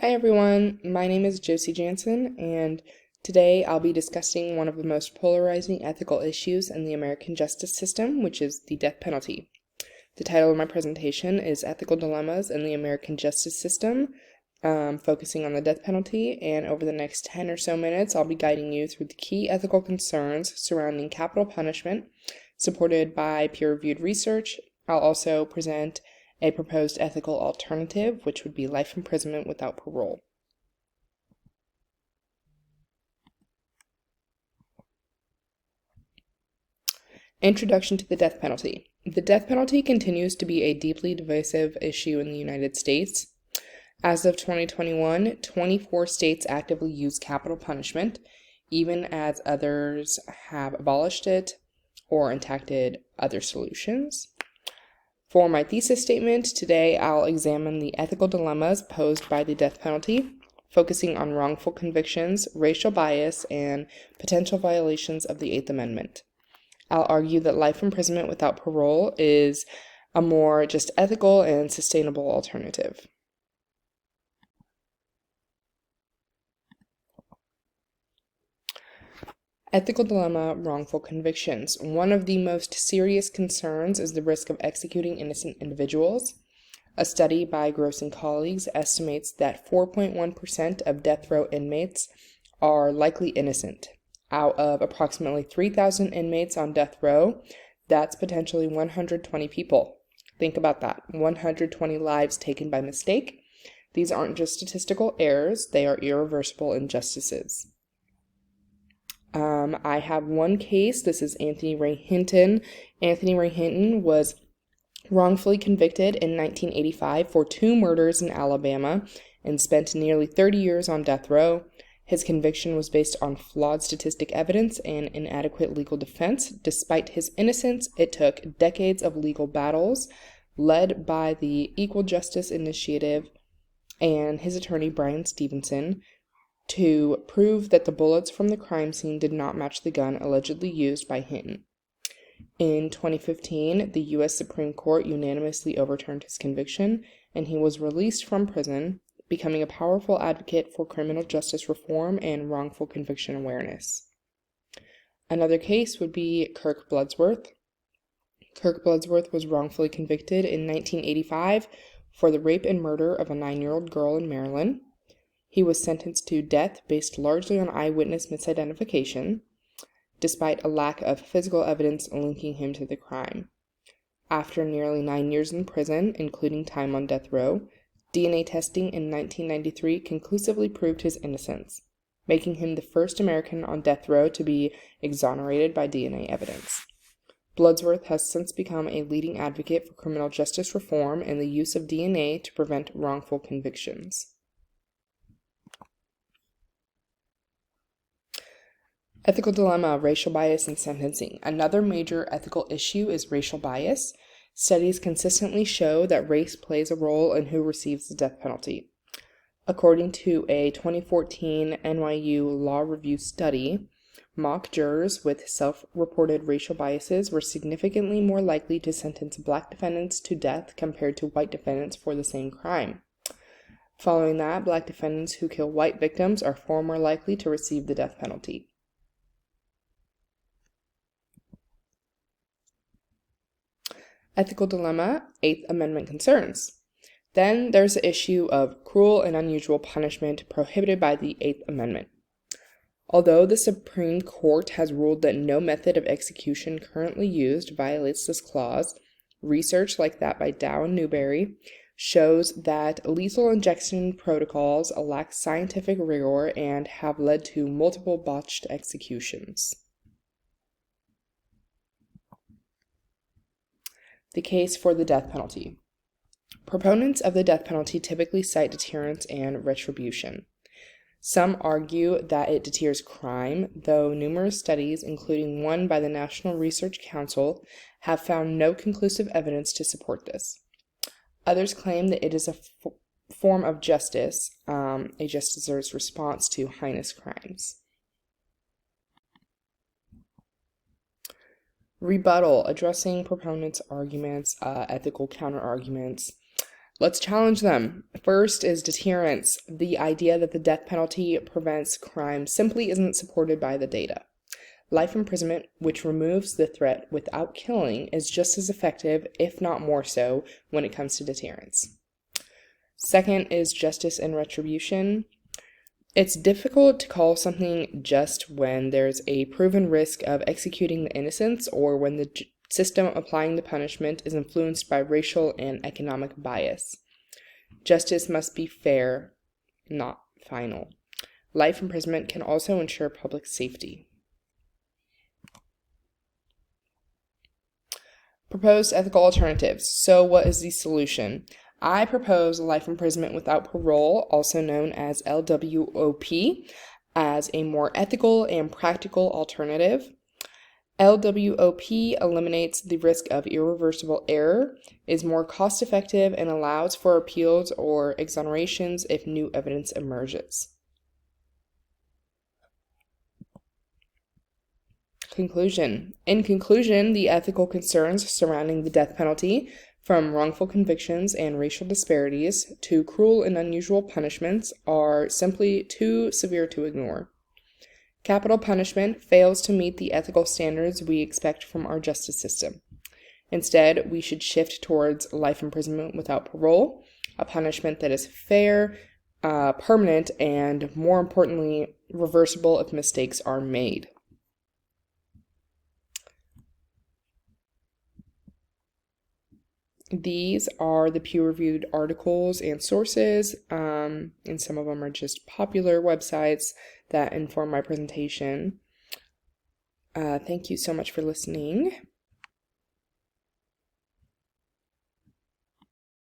Hi everyone, my name is Josie Jansen, and today I'll be discussing one of the most polarizing ethical issues in the American justice system, which is the death penalty. The title of my presentation is Ethical Dilemmas in the American Justice System, focusing on the death penalty, and over the next 10 or so minutes I'll be guiding you through the key ethical concerns surrounding capital punishment, supported by peer-reviewed research. I'll also present a proposed ethical alternative, which would be life imprisonment without parole. Introduction to the death penalty. The death penalty continues to be a deeply divisive issue in the United States. As of 2021, 24 states actively use capital punishment, even as others have abolished it or enacted other solutions. For my thesis statement, today I'll examine the ethical dilemmas posed by the death penalty, focusing on wrongful convictions, racial bias, and potential violations of the Eighth Amendment. I'll argue that life imprisonment without parole is a more just ethical and sustainable alternative. Ethical dilemma, wrongful convictions. One of the most serious concerns is the risk of executing innocent individuals. A study by Gross and colleagues estimates that 4.1% of death row inmates are likely innocent. Out of approximately 3,000 inmates on death row, that's potentially 120 people. Think about that, 120 lives taken by mistake. These aren't just statistical errors, they are irreversible injustices. I have one case. This is Anthony Ray Hinton. Anthony Ray Hinton was wrongfully convicted in 1985 for 2 murders in Alabama and spent nearly 30 years on death row. His conviction was based on flawed statistic evidence and inadequate legal defense. Despite his innocence, it took decades of legal battles led by the Equal Justice Initiative and his attorney Brian Stevenson to prove that the bullets from the crime scene did not match the gun allegedly used by Hinton. In 2015, the U.S. Supreme Court unanimously overturned his conviction, and he was released from prison, becoming a powerful advocate for criminal justice reform and wrongful conviction awareness. Another case would be Kirk Bloodsworth. Kirk Bloodsworth was wrongfully convicted in 1985 for the rape and murder of a 9-year-old girl in Maryland. He was sentenced to death based largely on eyewitness misidentification, despite a lack of physical evidence linking him to the crime. After nearly 9 years in prison, including time on death row, DNA testing in 1993 conclusively proved his innocence, making him the first American on death row to be exonerated by DNA evidence. Bloodsworth has since become a leading advocate for criminal justice reform and the use of DNA to prevent wrongful convictions. Ethical dilemma, racial bias in sentencing. Another major ethical issue is racial bias. Studies consistently show that race plays a role in who receives the death penalty. According to a 2014 NYU Law Review study, mock jurors with self-reported racial biases were significantly more likely to sentence Black defendants to death compared to white defendants for the same crime. Following that, Black defendants who kill white victims are far more likely to receive the death penalty. Ethical dilemma, Eighth Amendment concerns. Then there's the issue of cruel and unusual punishment prohibited by the Eighth Amendment. Although the Supreme Court has ruled that no method of execution currently used violates this clause, research like that by Dow and Newberry shows that lethal injection protocols lack scientific rigor and have led to multiple botched executions. The case for the death penalty. Proponents of the death penalty typically cite deterrence and retribution. Some argue that it deters crime, though numerous studies, including one by the National Research Council, have found no conclusive evidence to support this. Others claim that it is a form of justice, a justicer's response to heinous crimes. Rebuttal, addressing proponents' arguments, ethical counterarguments. Let's challenge them. First is deterrence. The idea that the death penalty prevents crime simply isn't supported by the data. Life imprisonment, which removes the threat without killing, is just as effective, if not more so, when it comes to deterrence. Second is justice and retribution. It's difficult to call something just when there's a proven risk of executing the innocents or when the system applying the punishment is influenced by racial and economic bias. Justice must be fair, not final. Life imprisonment can also ensure public safety. Proposed ethical alternatives. So what is the solution? I propose life imprisonment without parole, also known as LWOP, as a more ethical and practical alternative. LWOP eliminates the risk of irreversible error, is more cost-effective, and allows for appeals or exonerations if new evidence emerges. Conclusion. In conclusion, the ethical concerns surrounding the death penalty, from wrongful convictions and racial disparities to cruel and unusual punishments, are simply too severe to ignore. Capital punishment fails to meet the ethical standards we expect from our justice system. Instead, we should shift towards life imprisonment without parole, a punishment that is fair, permanent, and, more importantly, reversible if mistakes are made. These are the peer-reviewed articles and sources, and some of them are just popular websites that inform my presentation. Thank you so much for listening.